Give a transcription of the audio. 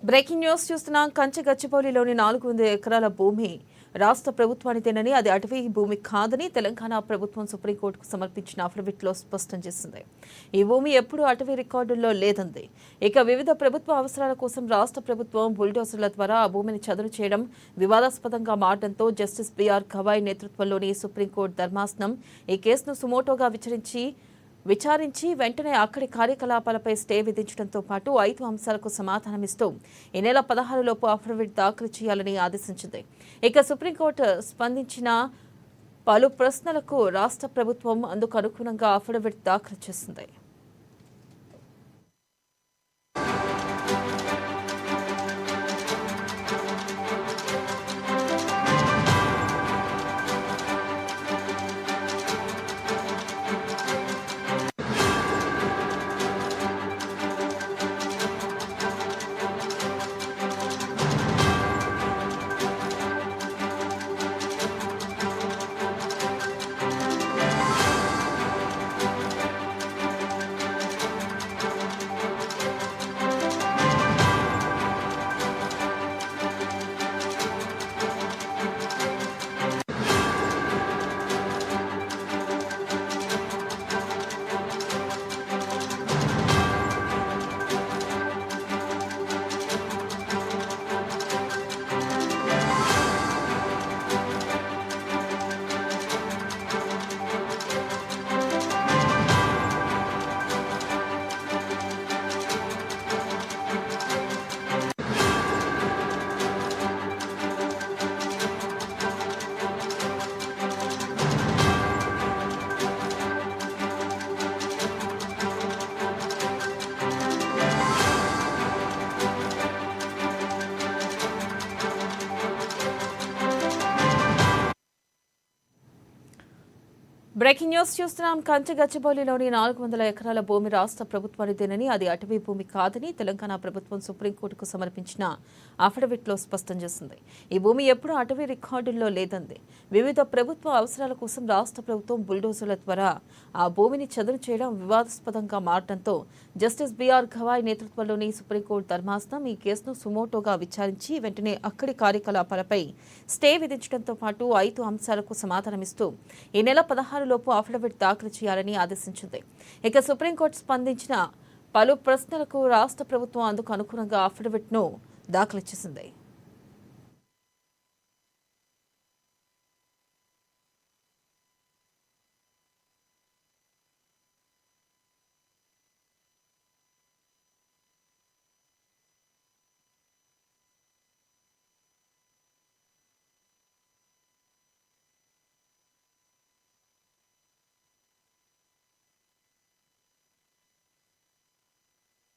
Breaking news చూస్తున్నాం. గచ్చిబౌలిలోని 400 ఎకరాల భూమి రాష్ట్ర ప్రభుత్వానిదేనని, అది అటవీ భూమి కాదని తెలంగాణ ప్రభుత్వం సుప్రీంకోర్టుకు సమర్పించిన అఫిడవిట్లో స్పష్టం చేసింది. ఈ భూమి ఎప్పుడూ అటవీ రికార్డుల్లో లేదంది. ఇక వివిధ ప్రభుత్వ అవసరాల కోసం రాష్ట్ర ప్రభుత్వం బుల్డోజర్ల ద్వారా ఆ భూమిని చదును చేయడం వివాదాస్పదంగా మారడంతో జస్టిస్ బిఆర్ గవాయ్ నేతృత్వంలోని సుప్రీంకోర్టు ధర్మాసనం ఈ కేసును సుమోటోగా విచారించి వెంటనే అక్కడి కార్యకలాపాలపై స్టే విధించడంతో పాటు 5 అంశాలకు సమాధానమిస్తూ ఈ నెల 16 లోపు అఫిడవిట్ దాఖలు చేయాలని ఆదేశించింది. ఇక సుప్రీంకోర్టు స్పందించిన పలు ప్రశ్నలకు రాష్ట్ర ప్రభుత్వం అందుకు అనుగుణంగా అఫిడవిట్ దాఖలు చేసింది. బ్రేకింగ్ న్యూస్ చూస్తున్నాం. గచ్చిబౌలిలోని 400 ఎకరాల భూమి రాష్ట్ర ప్రభుత్వానిదేనని, అది అటవీ భూమి కాదని తెలంగాణ ప్రభుత్వం సుప్రీంకోర్టుకు సమర్పించిన అఫిడవిట్లో స్పష్టం చేసింది. ఈ భూమి ఎప్పుడూ అటవీ రికార్డుల్లో లేదంది. వివిధ ప్రభుత్వ అవసరాల కోసం రాష్ట్ర ప్రభుత్వం బుల్డోజర్ల ద్వారా ఆ భూమిని చదును చేయడం వివాదాస్పదంగా మారడంతో జస్టిస్ బిఆర్ గవాయ్ నేతృత్వంలోని సుప్రీంకోర్టు ధర్మాసనం ఈ కేసును సుమోటోగా విచారించి వెంటనే అక్కడి కార్యకలాపాలపై స్టే విధించడంతో పాటు 5 అంశాలకు సమాధానమిస్తూ ఈ నెల 16 లోపు అఫిడవిట్ దాఖలు చేయాలని ఆదేశించింది. ఇక సుప్రీంకోర్టు స్పందించిన పలు ప్రశ్నలకు రాష్ట్ర ప్రభుత్వం అందుకు అనుగుణంగా అఫిడవిట్ను దాఖలు చేసింది.